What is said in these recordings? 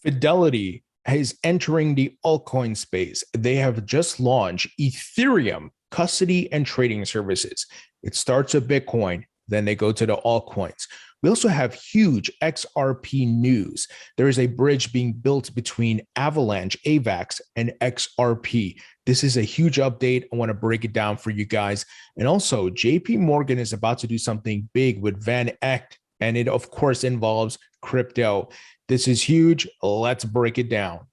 Fidelity is entering the altcoin space. They have just launched Ethereum custody and trading services. It starts with Bitcoin, then they go to the altcoins. We also have huge XRP news. There is a bridge being built between Avalanche Avax and XRP. This is a huge update. I want to break it down for you guys. And also, JPMorgan is about to do something big with Van Eck, and it, of course, involves crypto. This is huge. Let's break it down.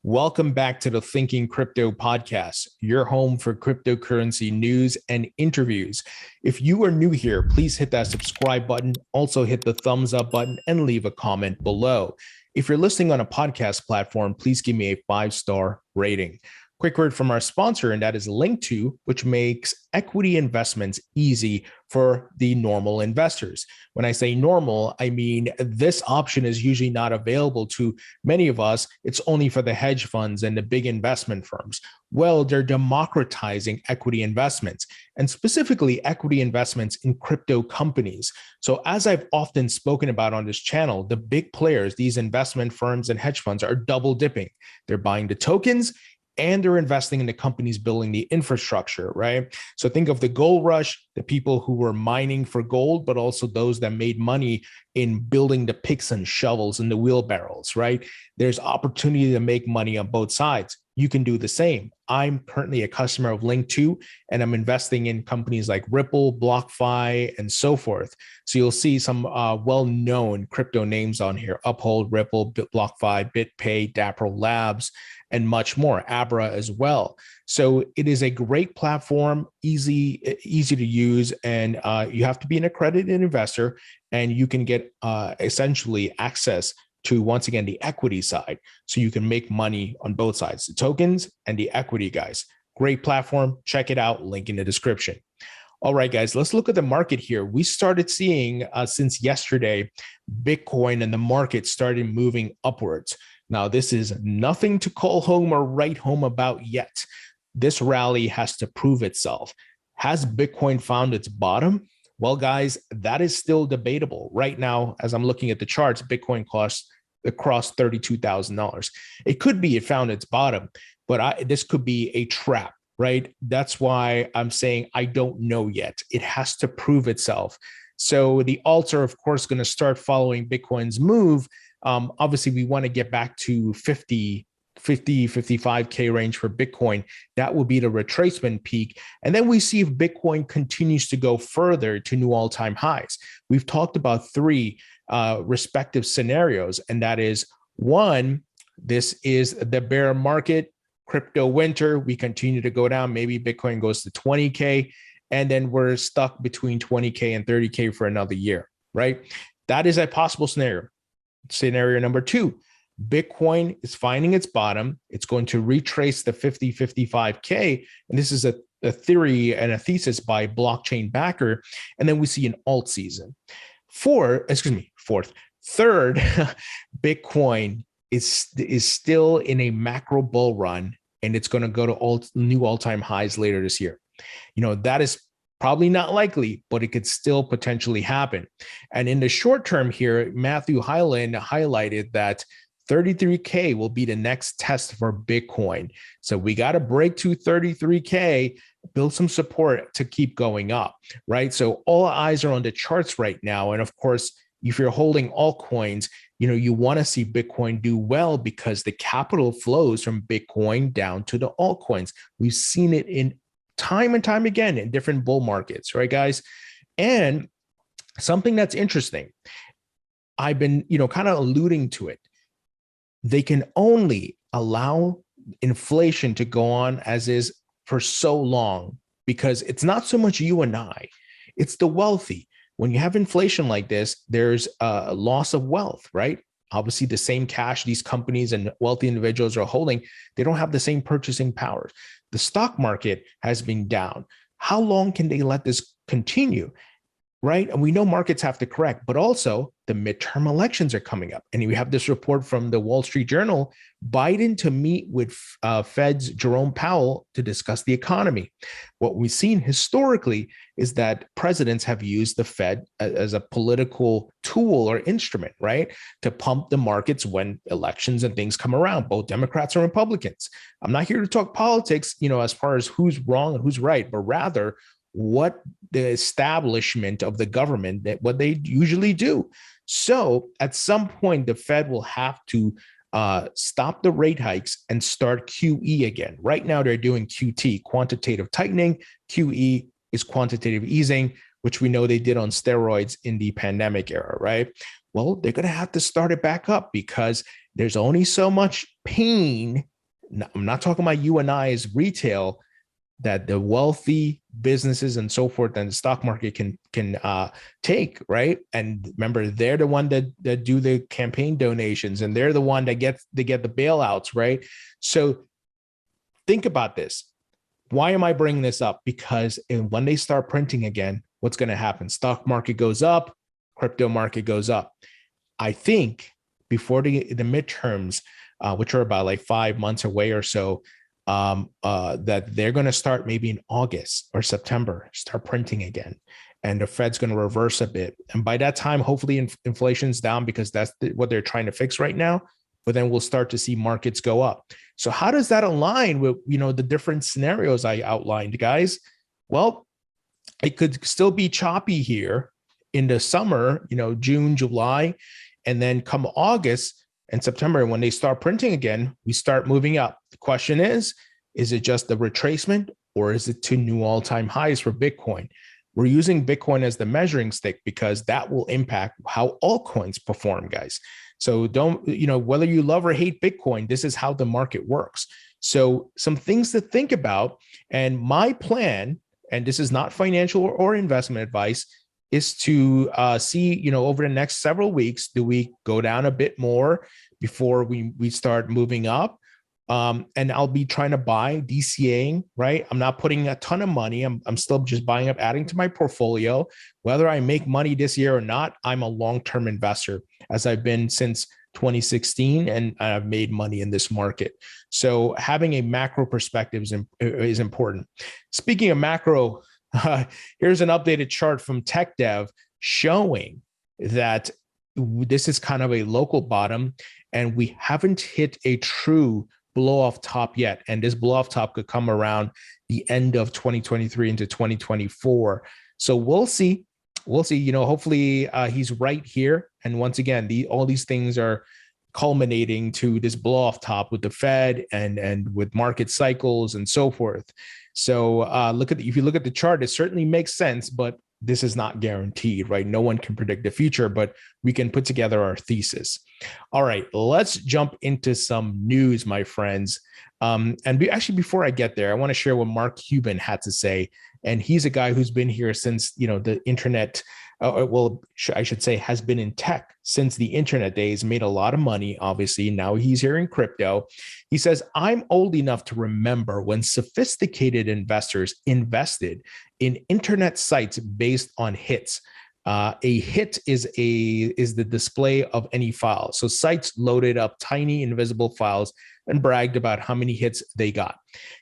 Welcome back to the Thinking Crypto podcast, your home for cryptocurrency news and interviews. If you are new here, please hit that subscribe button. Also hit the thumbs up button and leave a comment below. If you're listening on a podcast platform, please give me a 5-star rating. Quick word from our sponsor, and that is Link2, which makes equity investments easy for the normal investors. When I say normal, I mean this option is usually not available to many of us. It's only for the hedge funds and the big investment firms. Well, they're democratizing equity investments, and specifically equity investments in crypto companies. So as I've often spoken about on this channel, the big players, these investment firms and hedge funds, are double dipping. They're buying the tokens and they're investing in the companies building the infrastructure, right? So think of the gold rush, the people who were mining for gold, but also those that made money in building the picks and shovels and the wheelbarrows, right? There's opportunity to make money on both sides. You can do the same. I'm currently a customer of Link2, and I'm investing in companies like Ripple, BlockFi, and so forth. So you'll see some well-known crypto names on here: Uphold, Ripple, BlockFi, BitPay, Dapper Labs, and much more, Abra as well. So it is a great platform, easy to use, and you have to be an accredited investor, and you can get essentially access to, once again, the equity side. So you can make money on both sides, the tokens and the equity, guys. Great platform. Check it out. Link in the description. All right, guys, let's look at the market here. We started seeing since yesterday, Bitcoin and the market started moving upwards. Now, this is nothing to call home or write home about yet. This rally has to prove itself. Has Bitcoin found its bottom? Well, guys, that is still debatable. Right now, as I'm looking at the charts, Bitcoin costs across $32,000. It could be it found its bottom, but this could be a trap, right? That's why I'm saying I don't know yet. It has to prove itself. So the alts are, of course, going to start following Bitcoin's move. Obviously, we want to get back to 55K range for Bitcoin. That will be the retracement peak. And then we see if Bitcoin continues to go further to new all-time highs. We've talked about three respective scenarios, and that is: one, this is the bear market, crypto winter. We continue to go down. Maybe Bitcoin goes to 20K, and then we're stuck between 20K and 30K for another year, right? That is a possible scenario. Scenario number two: Bitcoin is finding its bottom. It's going to retrace the 55K. And this is a theory and a thesis by blockchain backer. And then we see an alt season. Third, Bitcoin is still in a macro bull run, and it's going to go to new all-time highs later this year. That is probably not likely, but it could still potentially happen. And in the short term here, Matthew Hyland highlighted that 33K will be the next test for Bitcoin. So we got to break to 33K, build some support to keep going up, right? So all eyes are on the charts right now. And of course, if you're holding altcoins, you want to see Bitcoin do well because the capital flows from Bitcoin down to the altcoins. We've seen it in time and time again in different bull markets, right, guys? And something that's interesting, I've been, kind of alluding to it. They can only allow inflation to go on as is for so long because it's not so much you and I, it's the wealthy. When you have inflation like this, there's a loss of wealth, right? Obviously, the same cash these companies and wealthy individuals are holding, they don't have the same purchasing power. The stock market has been down. How long can they let this continue, right? And we know markets have to correct, but also the midterm elections are coming up. And we have this report from the Wall Street Journal, Biden to meet with Fed's Jerome Powell to discuss the economy. What we've seen historically is that presidents have used the Fed as a political tool or instrument, right, to pump the markets when elections and things come around, both Democrats and Republicans. I'm not here to talk politics, as far as who's wrong and who's right, but rather what the establishment of the government, that what they usually do. So at some point, the Fed will have to stop the rate hikes and start QE again. Right now, they're doing QT, quantitative tightening. QE is quantitative easing, which we know they did on steroids in the pandemic era, right? Well, they're going to have to start it back up because there's only so much pain. I'm not talking about you and I as retail, that the wealthy businesses and so forth and the stock market can take, right? And remember, they're the one that do the campaign donations, and they're the one that get the bailouts, right? So think about this. Why am I bringing this up? Because when they start printing again, what's going to happen? Stock market goes up, crypto market goes up. I think before the midterms, which are about like 5 months away or so, that they're going to start maybe in August or September, start printing again. And the Fed's going to reverse a bit. And by that time, hopefully inflation's down, because that's what they're trying to fix right now. But then we'll start to see markets go up. So how does that align with, the different scenarios I outlined, guys? Well, it could still be choppy here in the summer, June, July, and then come August and September, when they start printing again, we start moving up. The question is it just the retracement, or is it to new all-time highs for Bitcoin? We're using Bitcoin as the measuring stick because that will impact how altcoins perform, guys. So don't, whether you love or hate Bitcoin, this is how the market works. So some things to think about. And my plan, and this is not financial or investment advice, is to see, over the next several weeks, do we go down a bit more before we start moving up? And I'll be trying to buy, DCAing, right? I'm not putting a ton of money. I'm still just buying up, adding to my portfolio. Whether I make money this year or not, I'm a long-term investor, as I've been since 2016, and I've made money in this market. So having a macro perspective is important. Speaking of macro, here's an updated chart from TechDev showing that this is kind of a local bottom, and we haven't hit a true blow-off top yet. And this blow-off top could come around the end of 2023 into 2024. So we'll see. Hopefully he's right here. And once again, all these things are culminating to this blow-off top with the Fed and with market cycles and so forth. So if you look at the chart, it certainly makes sense, but this is not guaranteed, right? No one can predict the future, but we can put together our thesis. All right, let's jump into some news, my friends. Before I get there, I want to share what Mark Cuban had to say. And he's a guy who's been here since, the internet, I should say, has been in tech since the internet days, made a lot of money, obviously. Now he's here in crypto. He says, I'm old enough to remember when sophisticated investors invested in internet sites based on hits. A hit is the display of any file. So sites loaded up tiny invisible files and bragged about how many hits they got.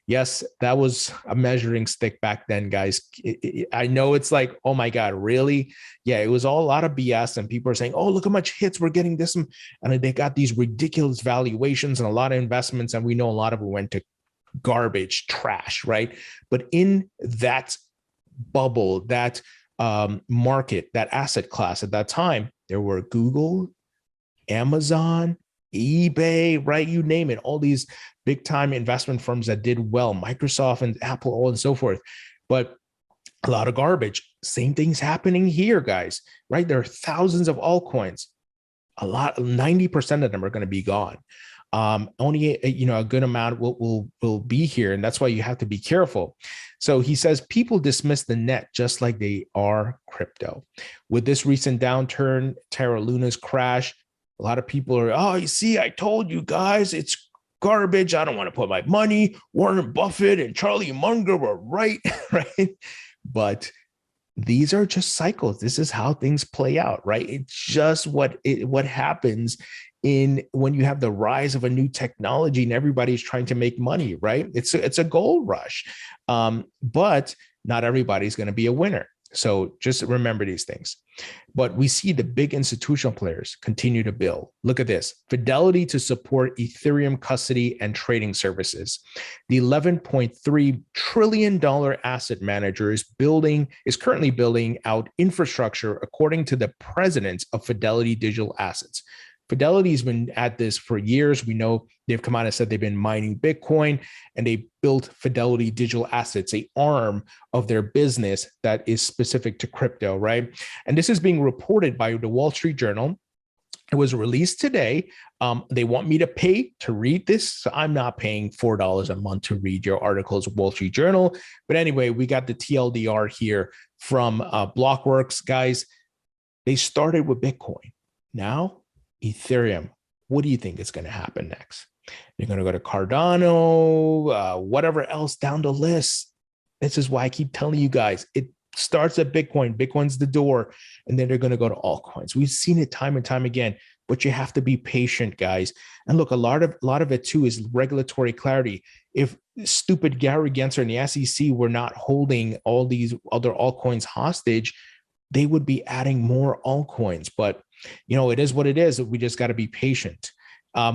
Yes, that was a measuring stick back then, guys. I know it's like, oh my God, really? Yeah, it was all a lot of BS, and people are saying, oh, look how much hits we're getting this. And they got these ridiculous valuations and a lot of investments, and we know a lot of it went to garbage, trash, right? But in that bubble, that market, that asset class at that time, there were Google, Amazon, eBay, right? You name it, all these big time investment firms that did well, Microsoft and Apple, all and so forth. But a lot of garbage. Same thing's happening here, guys, right? There are thousands of altcoins. 90% of them are going to be gone. Only a good amount will be here, and that's why you have to be careful. So he says people dismiss the net just like they are crypto. With this recent downturn, Terra Luna's crash, a lot of people are, oh, you see, I told you guys, it's garbage. I don't want to put my money. Warren Buffett and Charlie Munger were right, right? But these are just cycles. This is how things play out, right? It's just what happens in when you have the rise of a new technology and everybody's trying to make money, right? It's a gold rush, but not everybody's going to be a winner. So just remember these things. But we see the big institutional players continue to build. Look at this. Fidelity to support Ethereum custody and trading services. The $11.3 trillion asset manager is currently building out infrastructure according to the president of Fidelity Digital Assets. Fidelity's been at this for years. We know they've come out and said they've been mining Bitcoin, and they built Fidelity Digital Assets, a arm of their business that is specific to crypto, right? And this is being reported by the Wall Street Journal. It was released today. They want me to pay to read this. So I'm not paying $4 a month to read your articles, Wall Street Journal. But anyway, we got the TLDR here from Blockworks. Guys, they started with Bitcoin. Now, Ethereum. What do you think is going to happen next? They're going to go to Cardano, whatever else down the list. This is why I keep telling you guys, it starts at Bitcoin. Bitcoin's the door, and then they're going to go to altcoins. We've seen it time and time again, but you have to be patient, guys. And look, a lot of it too is regulatory clarity. If stupid Gary Gensler and the SEC were not holding all these other altcoins hostage, they would be adding more altcoins. But it is what it is. We just got to be patient.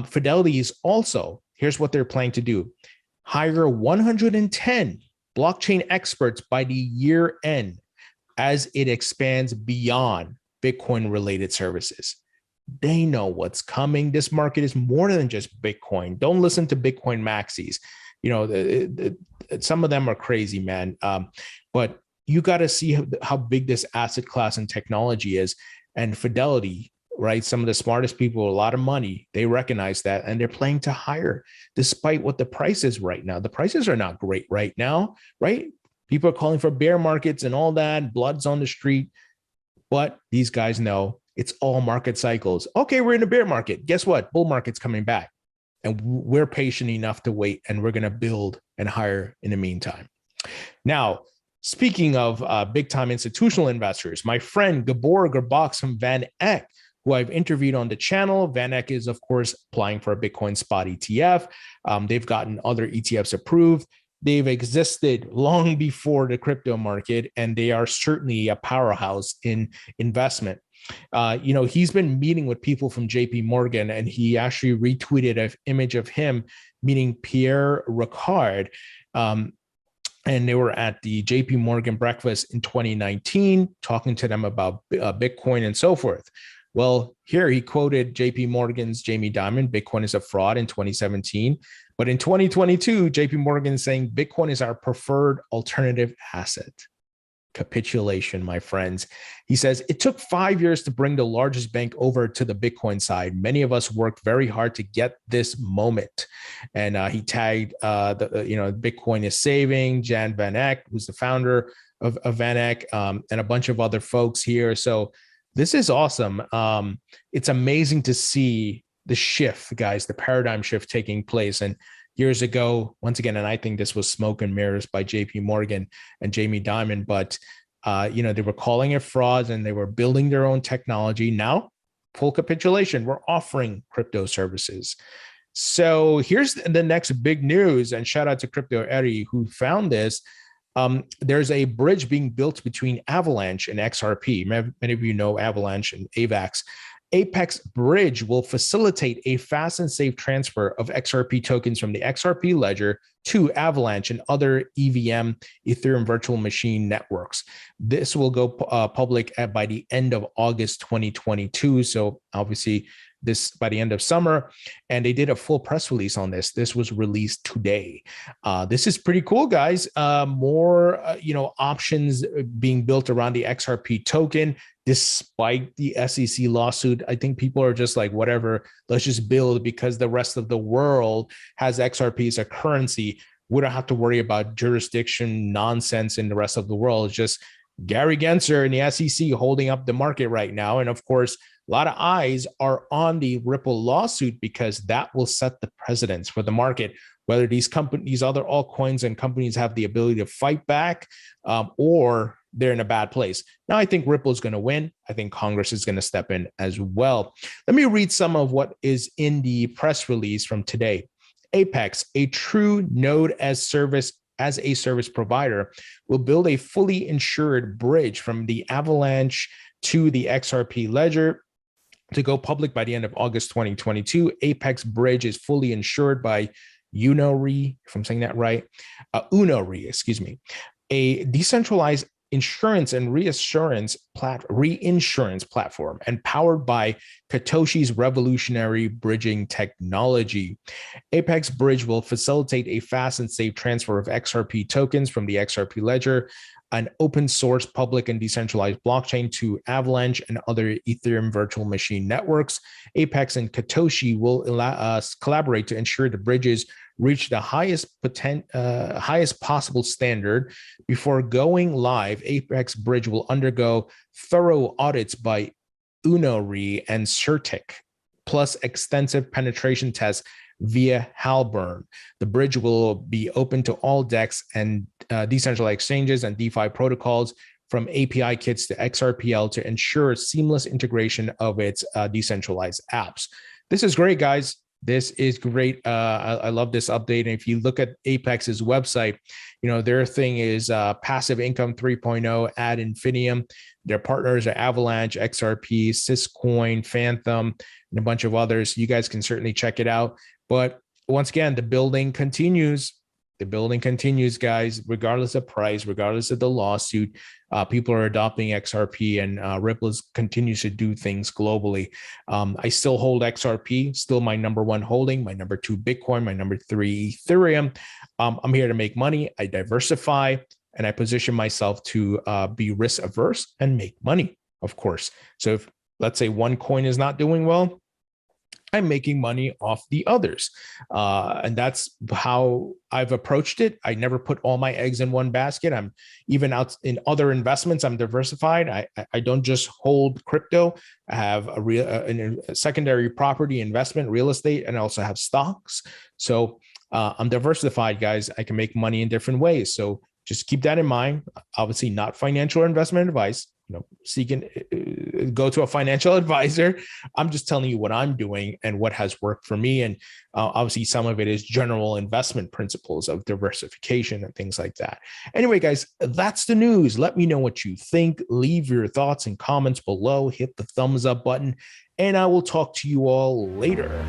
Fidelity is also, here's what they're planning to do: hire 110 blockchain experts by the year end as it expands beyond Bitcoin related services. They know what's coming. This market is more than just Bitcoin. Don't listen to Bitcoin maxis. Some of them are crazy, man. But you got to see how big this asset class and technology is. And Fidelity, right? Some of the smartest people, a lot of money, they recognize that, and they're planning to hire despite what the price is right now. The prices are not great right now, right? People are calling for bear markets and all that, blood's on the street. But these guys know it's all market cycles. Okay, we're in a bear market. Guess what? Bull market's coming back. And we're patient enough to wait, and we're going to build and hire in the meantime. Now, speaking of big-time institutional investors, my friend Gabor Gerbox from Van Eck, who I've interviewed on the channel. Van Eck is, of course, applying for a Bitcoin spot ETF. They've gotten other ETFs approved. They've existed long before the crypto market, and they are certainly a powerhouse in investment. He's been meeting with people from JPMorgan, and he actually retweeted an image of him meeting Pierre Ricard. And they were at the JPMorgan breakfast in 2019, talking to them about Bitcoin and so forth. Well, here he quoted JPMorgan's Jamie Dimon, Bitcoin is a fraud in 2017. But in 2022, JPMorgan is saying Bitcoin is our preferred alternative asset. Capitulation, my friends. He says, it took 5 years to bring the largest bank over to the Bitcoin side. Many of us worked very hard to get this moment. And he tagged, Bitcoin is saving, Jan Van Eck, who's the founder of Van Eck, and a bunch of other folks here. So this is awesome. It's amazing to see the shift, guys, the paradigm shift taking place. And years ago, once again, and I think this was smoke and mirrors by JPMorgan and Jamie Dimon, but they were calling it frauds and they were building their own technology. Now, full capitulation, we're offering crypto services. So here's the next big news, and shout out to Crypto Eddie who found this. There's a bridge being built between Avalanche and XRP. Many of you know Avalanche and Avax. Apex Bridge will facilitate a fast and safe transfer of XRP tokens from the XRP ledger to Avalanche and other EVM, Ethereum virtual machine networks. This will go public by the end of August 2022. So obviously this by the end of summer, and they did a full press release on this. This was released today. This is pretty cool, guys. More options being built around the XRP token. Despite the SEC lawsuit, I think people are just like, whatever, let's just build because the rest of the world has XRP as a currency. We don't have to worry about jurisdiction nonsense in the rest of the world. It's just Gary Gensler and the SEC holding up the market right now. And of course, a lot of eyes are on the Ripple lawsuit because that will set the precedence for the market, whether these other altcoins and companies have the ability to fight back, or they're in a bad place. Now, I think Ripple is going to win. I think Congress is going to step in as well. Let me read some of what is in the press release from today. Apex, a true node as a service provider, will build a fully insured bridge from the Avalanche to the XRP ledger to go public by the end of August 2022. Apex Bridge is fully insured by Unori, if I'm saying that right, Unori, excuse me, a decentralized insurance and reinsurance platform and powered by Katoshi's revolutionary bridging technology. Apex Bridge will facilitate a fast and safe transfer of XRP tokens from the XRP ledger, an open source public and decentralized blockchain, to Avalanche and other Ethereum virtual machine networks. Apex and Katoshi will allow us collaborate to ensure the bridges reach the highest possible standard. Before going live, Apex Bridge will undergo thorough audits by Unori and Certic, plus extensive penetration tests via Halburn. The bridge will be open to all DEX and decentralized exchanges and DeFi protocols, from API kits to XRPL, to ensure seamless integration of its decentralized apps. This is great, guys. This is great. I love this update. And if you look at Apex's website, their thing is passive income 3.0 ad infinitum. Their partners are Avalanche, XRP, Syscoin, Phantom, and a bunch of others. You guys can certainly check it out. But once again, the building continues. The building continues, guys, regardless of price, regardless of the lawsuit. People are adopting XRP, and Ripple continues to do things globally. I still hold XRP, still my number one holding, my number two Bitcoin, my number three Ethereum. I'm here to make money. I diversify, and I position myself to be risk averse and make money, of course. So if, let's say, one coin is not doing well, I'm making money off the others. And that's how I've approached it. I never put all my eggs in one basket. I'm even out in other investments. I'm diversified. I don't just hold crypto. I have a secondary property investment, real estate, and I also have stocks. So I'm diversified, guys. I can make money in different ways. So just keep that in mind. Obviously, not financial investment advice. Go to a financial advisor. I'm just telling you what I'm doing and what has worked for me. And obviously, some of it is general investment principles of diversification and things like that. Anyway, guys, that's the news. Let me know what you think. Leave your thoughts and comments below. Hit the thumbs up button, and I will talk to you all later.